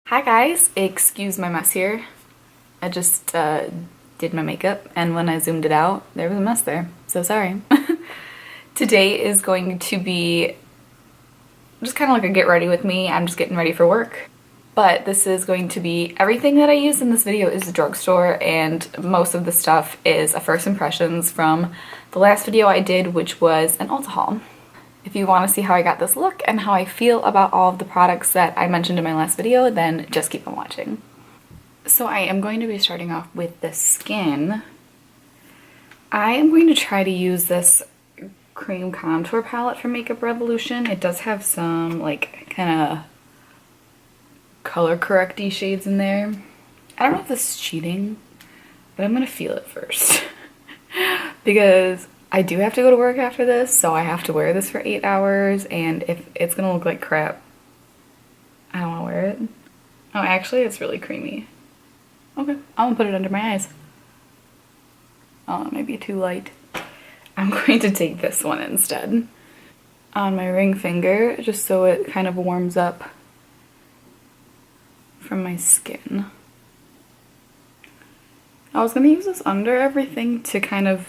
Hi guys, excuse my mess here. I just did my makeup and when I zoomed it out, there was a mess there. So sorry. Today is going to be just kind of like a get ready with me. I'm just getting ready for work. But this is going to be everything that I use in this video is the drugstore, and most of the stuff is a first impressions from the last video I did, which was an Ulta haul. If you want to see how I got this look and how I feel about all of the products that I mentioned in my last video, then just keep on watching. So I am going to be starting off with the skin. I am going to try to use this cream contour palette from Makeup Revolution. It does have some like kind of color correcty shades in there. I don't know if this is cheating, but I'm going to feel it first because I do have to go to work after this, so I have to wear this for 8 hours, and if it's gonna look like crap, I don't want to wear it. Oh, actually, it's really creamy. Okay, I'm gonna put it under my eyes. Oh, it might be too light. I'm going to take this one instead on my ring finger, just so it kind of warms up from my skin. I was gonna use this under everything to kind of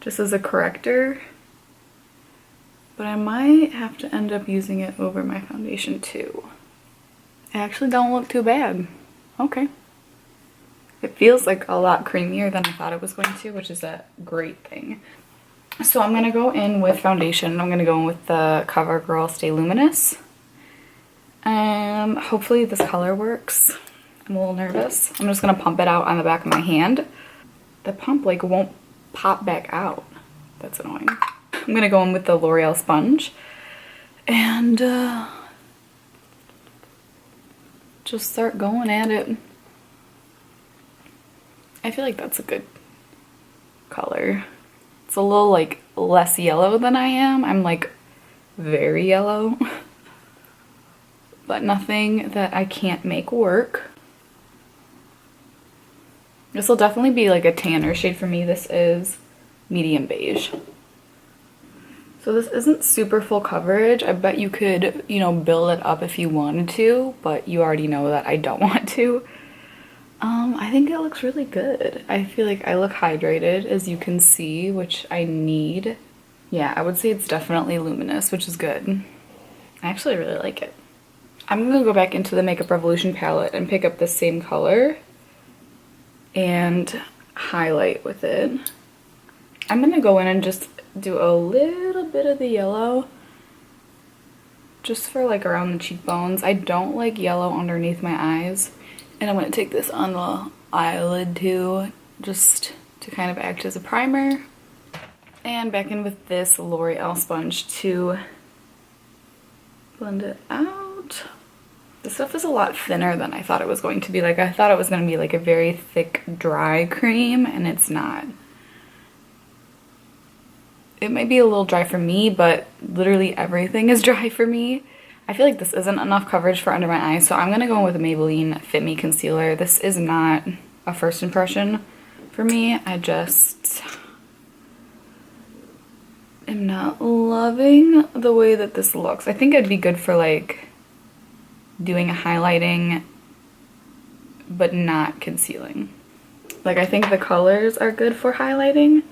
just as a corrector, but I might have to end up using it over my foundation too. It actually don't look too bad. Okay. It feels like a lot creamier than I thought it was going to, which is a great thing. So I'm gonna go in with foundation. I'm gonna go in with the CoverGirl Stay Luminous. Hopefully this color works. I'm a little nervous. I'm just gonna pump it out on the back of my hand. The pump like won't pop back out. That's annoying. I'm gonna go in with the L'Oreal sponge and just start going at it. I feel like that's a good color. It's a little like less yellow than I am. I'm like very yellow, but nothing that I can't make work. This will definitely be like a tanner shade for me. This is medium beige. So this isn't super full coverage. I bet you could, you know, build it up if you wanted to, but you already know that I don't want to. I think it looks really good. I feel like I look hydrated, as you can see, which I need. Yeah, I would say it's definitely luminous, which is good. I actually really like it. I'm gonna go back into the Makeup Revolution palette and pick up the same color and highlight with it. I'm gonna go in and just do a little bit of the yellow just for like around the cheekbones. I don't like yellow underneath my eyes, and I'm gonna take this on the eyelid too, just to kind of act as a primer, and back in with this L'Oreal sponge to blend it out. This stuff is a lot thinner than I thought it was going to be. Like, I thought it was going to be like a very thick, dry cream, and it's not. It might be a little dry for me, but literally everything is dry for me. I feel like this isn't enough coverage for under my eyes, so I'm going to go with the Maybelline Fit Me Concealer. This is not a first impression for me. I just am not loving the way that this looks. I think it'd be good for like doing a highlighting but not concealing. Like, I think the colors are good for highlighting,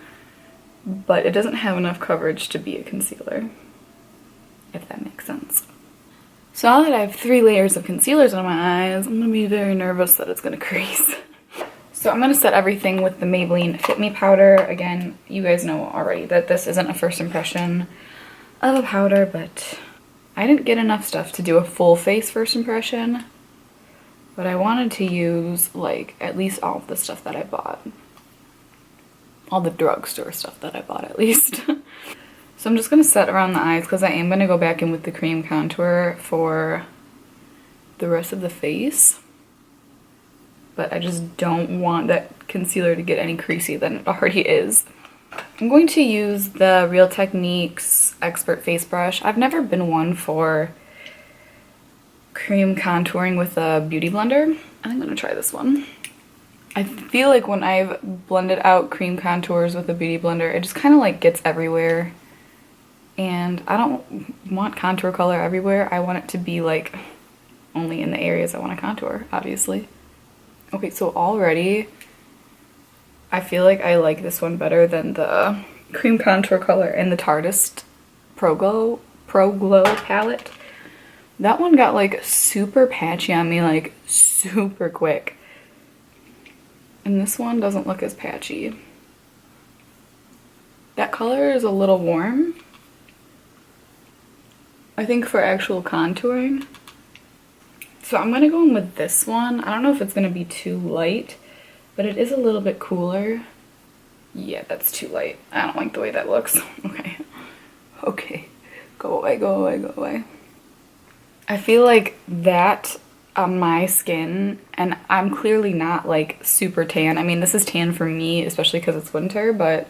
but it doesn't have enough coverage to be a concealer, if that makes sense. So now that I have 3 layers of concealers on my eyes, I'm gonna be very nervous that it's gonna crease. So I'm gonna set everything with the Maybelline Fit Me powder. Again, you guys know already that this isn't a first impression of a powder, but I didn't get enough stuff to do a full face first impression, but I wanted to use like at least all of the stuff that I bought. All the drugstore stuff that I bought at least. So I'm just going to set around the eyes because I am going to go back in with the cream contour for the rest of the face. But I just don't want that concealer to get any creasy than it already is. I'm going to use the Real Techniques Expert Face Brush. I've never been one for cream contouring with a beauty blender. I'm going to try this one. I feel like when I've blended out cream contours with a beauty blender, it just kind of like gets everywhere. And I don't want contour color everywhere. I want it to be like only in the areas I want to contour, obviously. Okay, so already I feel like I like this one better than the cream contour color in the Tarteist Pro Glow palette. That one got like super patchy on me, like super quick. And this one doesn't look as patchy. That color is a little warm, I think, for actual contouring. So I'm gonna go in with this one. I don't know if it's gonna be too light, but it is a little bit cooler. Yeah, that's too light. I don't like the way that looks. Okay. Okay. Go away, go away, go away. I feel like that on my skin, and I'm clearly not like super tan. I mean, this is tan for me, especially because it's winter, but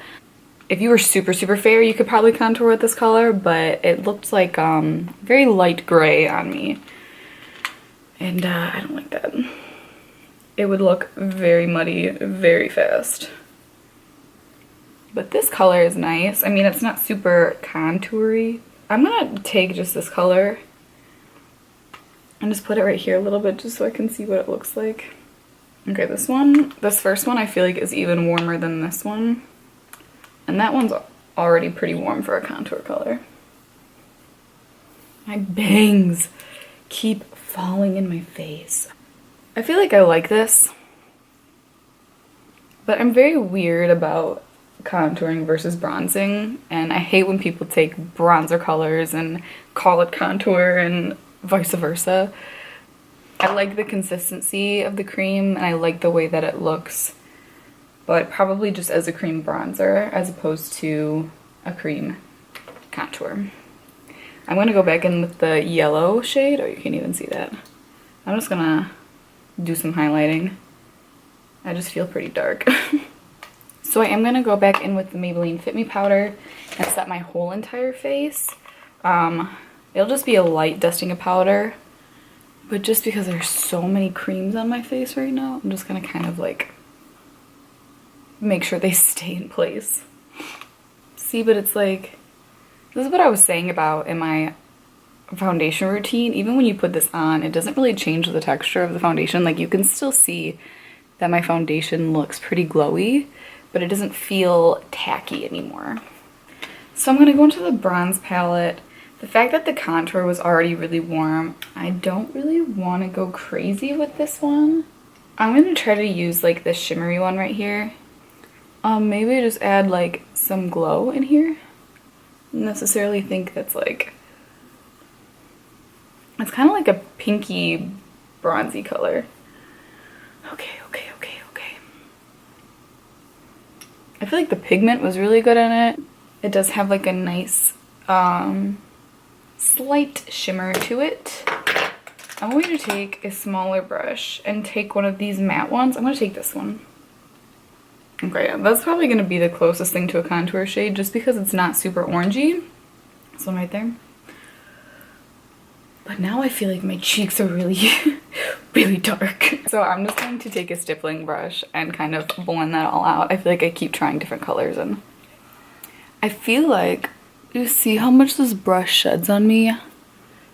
if you were super, super fair, you could probably contour with this color, but it looked like very light gray on me. And I don't like that. It would look very muddy very fast. But this color is nice. I mean, it's not super contoury. I'm gonna take just this color and just put it right here a little bit just so I can see what it looks like. Okay, this first one I feel like is even warmer than this one. And that one's already pretty warm for a contour color. My bangs keep falling in my face. I feel like I like this, but I'm very weird about contouring versus bronzing, and I hate when people take bronzer colors and call it contour and vice versa. I like the consistency of the cream and I like the way that it looks, but probably just as a cream bronzer as opposed to a cream contour. I'm gonna go back in with the yellow shade. Oh, you can't even see that. I'm just gonna do some highlighting. I just feel pretty dark. So I am gonna go back in with the Maybelline Fit Me powder and set my whole entire face. It'll just be a light dusting of powder, but just because there's so many creams on my face right now, I'm just gonna kind of like make sure they stay in place. See, but it's like, this is what I was saying about in my foundation routine. Even when you put this on, it doesn't really change the texture of the foundation. Like, you can still see that my foundation looks pretty glowy, but it doesn't feel tacky anymore. So I'm gonna go into the bronze palette. The fact that the contour was already really warm, I don't really want to go crazy with this one. I'm gonna try to use like this shimmery one right here. Maybe just add like some glow in here. Necessarily think that's like, it's kind of like a pinky bronzy color. Okay. I feel like the pigment was really good in it. It does have like a nice slight shimmer to it. I'm going to take a smaller brush and take one of these matte ones. I'm going to take this one. Okay, that's probably going to be the closest thing to a contour shade just because it's not super orangey. This one right there. But now I feel like my cheeks are really, really dark. So I'm just going to take a stippling brush and kind of blend that all out. I feel like I keep trying different colors and I feel like, you see how much this brush sheds on me?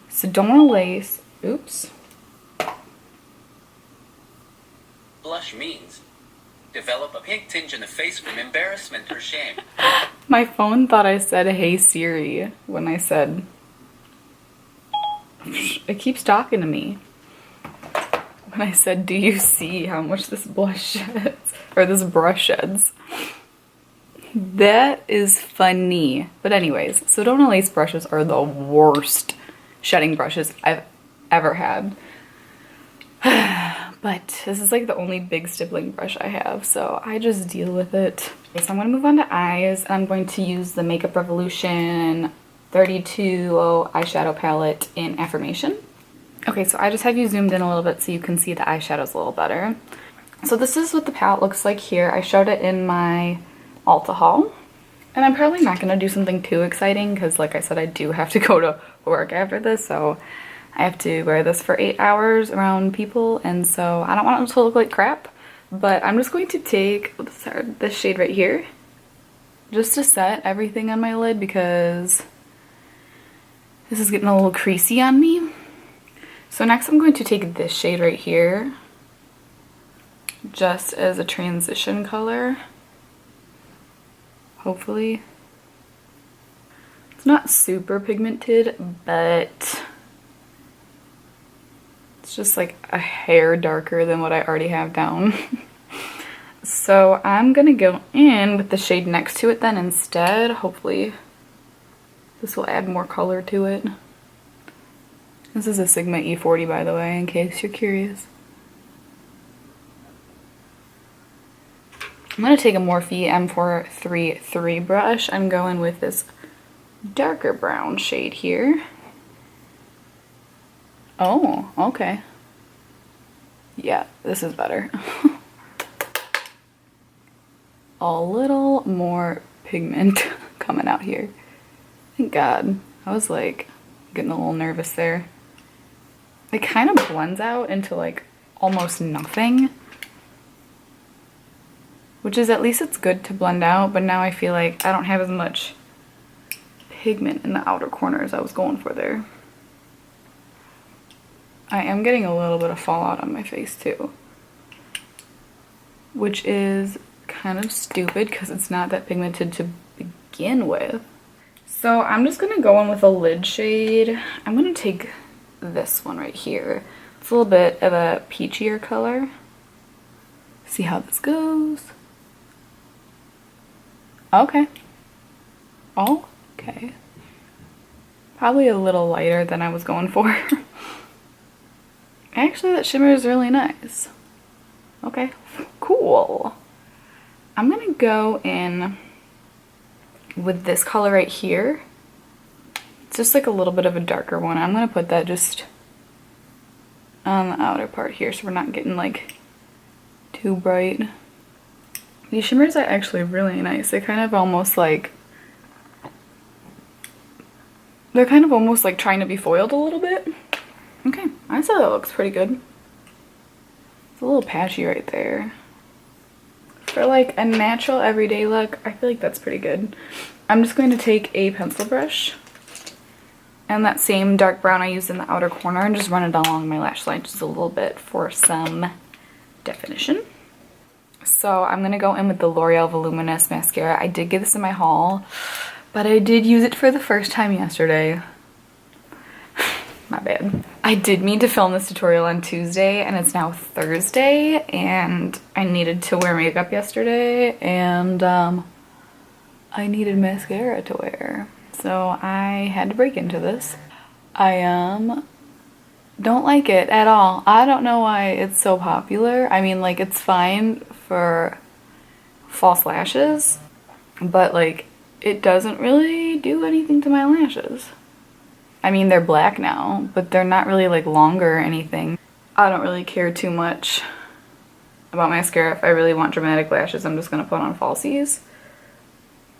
So don't want to lace. Oops. Blush means develop a pink tinge in the face from embarrassment or shame. My phone thought I said, "Hey Siri," when I said, it keeps talking to me. When I said, "Do you see how much this blush sheds?" Or this brush sheds. That is funny. But anyways, so Don't Lace brushes are the worst shedding brushes I've ever had. But this is like the only big stippling brush I have, so I just deal with it. Okay, so I'm gonna move on to eyes. I'm going to use the Makeup Revolution 32 eyeshadow palette in Affirmation. Okay, so I just have you zoomed in a little bit so you can see the eyeshadows a little better. So this is what the palette looks like here. I showed it in my Ulta haul. And I'm probably not gonna do something too exciting because, like I said, I do have to go to work after this, so I have to wear this for 8 hours around people, and so I don't want it to look like crap. But I'm just going to take this shade right here just to set everything on my lid because this is getting a little creasy on me. So next I'm going to take this shade right here, just as a transition color, hopefully. It's not super pigmented, but it's just like a hair darker than what I already have down. So I'm gonna go in with the shade next to it then instead. Hopefully this will add more color to it. This is a Sigma E40, by the way, in case you're curious. I'm going to take a Morphe M433 brush. I'm going with this darker brown shade here. Oh, okay. Yeah, this is better. A little more pigment coming out here. Thank God. I was like getting a little nervous there. It kind of blends out into like almost nothing, which is, at least it's good to blend out, but now I feel like I don't have as much pigment in the outer corner as I was going for there. I am getting a little bit of fallout on my face too, which is kind of stupid because it's not that pigmented to begin with. So I'm just gonna go in with a lid shade. I'm gonna take this one right here. It's a little bit of a peachier color. See how this goes. Okay. Okay. Probably a little lighter than I was going for. Actually, that shimmer is really nice. Okay, cool. I'm gonna go in with this color right here. It's just like a little bit of a darker one. I'm gonna put that just on the outer part here so we're not getting like too bright. These shimmers are actually really nice. They kind of almost like, they're kind of almost like trying to be foiled a little bit. Okay, I say that looks pretty good. It's a little patchy right there. For like a natural everyday look, I feel like that's pretty good. I'm just going to take a pencil brush and that same dark brown I used in the outer corner and just run it along my lash line just a little bit for some definition. So I'm going to go in with the L'Oreal Voluminous Mascara. I did get this in my haul, but I did use it for the first time yesterday. My bad. I did mean to film this tutorial on Tuesday and it's now Thursday and I needed to wear makeup yesterday and I needed mascara to wear. So I had to break into this. I don't like it at all. I don't know why it's so popular. I mean, like, it's fine for false lashes, but like it doesn't really do anything to my lashes. I mean, they're black now, but they're not really like longer or anything. I don't really care too much about mascara. If I really want dramatic lashes, I'm just gonna put on falsies.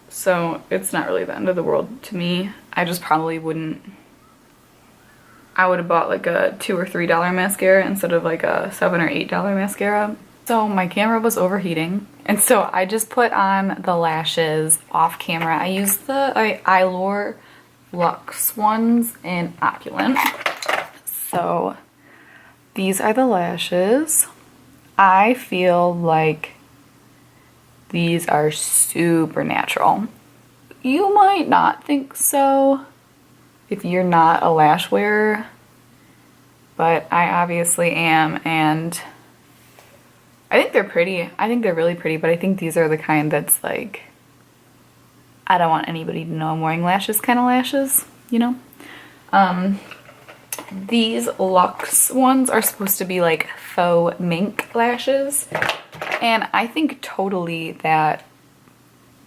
So it's not really the end of the world to me. I just probably wouldn't, I would have bought like a $2 or $3 mascara instead of like a $7 or $8 mascara. So my camera was overheating and so I just put on the lashes off camera. I used the Eylure Luxe ones in Opulent. So these are the lashes. I feel like these are super natural. You might not think so if you're not a lash wearer, but I obviously am, and I think they're pretty. I think they're really pretty, but I think these are the kind that's like, I don't want anybody to know I'm wearing lashes kind of lashes, you know? These Luxe ones are supposed to be like faux mink lashes, and I think totally that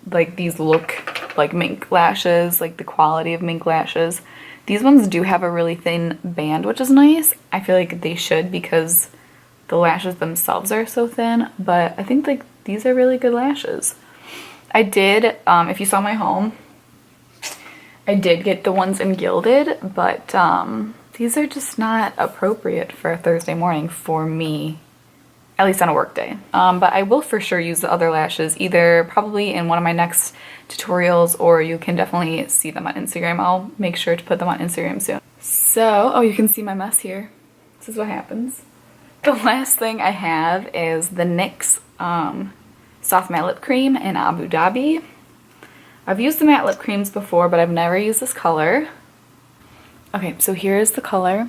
like these look like mink lashes, like the quality of mink lashes. These ones do have a really thin band, which is nice. I feel like they should because the lashes themselves are so thin, but I think like these are really good lashes. I did, if you saw my haul, I did get the ones in Gilded, but these are just not appropriate for a Thursday morning for me, at least on a work day. But I will for sure use the other lashes, either probably in one of my next tutorials, or you can definitely see them on Instagram. I'll make sure to put them on Instagram soon. So, oh, you can see my mess here. This is what happens. The last thing I have is the NYX Soft Matte Lip Cream in Abu Dhabi. I've used the matte lip creams before, but I've never used this color. Okay, so here's the color.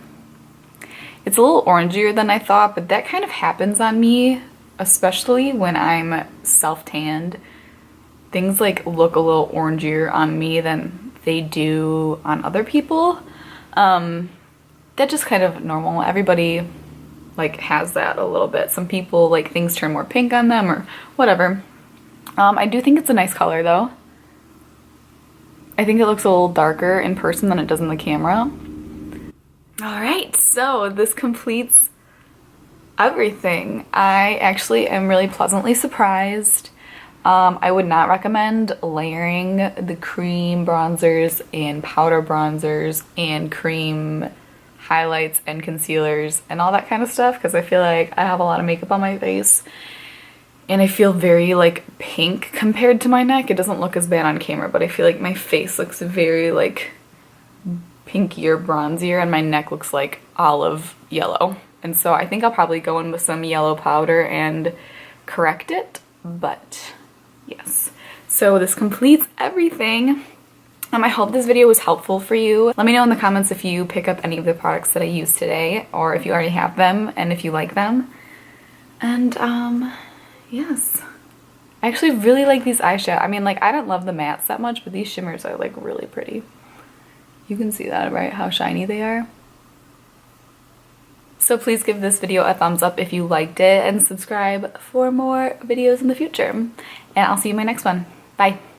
It's a little orangier than I thought, but that kind of happens on me, especially when I'm self-tanned. Things like look a little orangier on me than they do on other people. That's just kind of normal. Everybody like has that a little bit. Some people like things turn more pink on them or whatever. I do think it's a nice color though. I think it looks a little darker in person than it does in the camera. Alright, so this completes everything. I actually am really pleasantly surprised. I would not recommend layering the cream bronzers and powder bronzers and cream highlights and concealers and all that kind of stuff because I feel like I have a lot of makeup on my face and I feel very like pink compared to my neck. It doesn't look as bad on camera, but I feel like my face looks very like pinkier, bronzier, and my neck looks like olive yellow. And so I think I'll probably go in with some yellow powder and correct it, but yes. So this completes everything. I hope this video was helpful for you. Let me know in the comments if you pick up any of the products that I used today or if you already have them and if you like them. And yes. I actually really like these eyeshadows. I mean, like, I don't love the mattes that much, but these shimmers are like really pretty. You can see that, right? How shiny they are. So please give this video a thumbs up if you liked it and subscribe for more videos in the future. And I'll see you in my next one. Bye.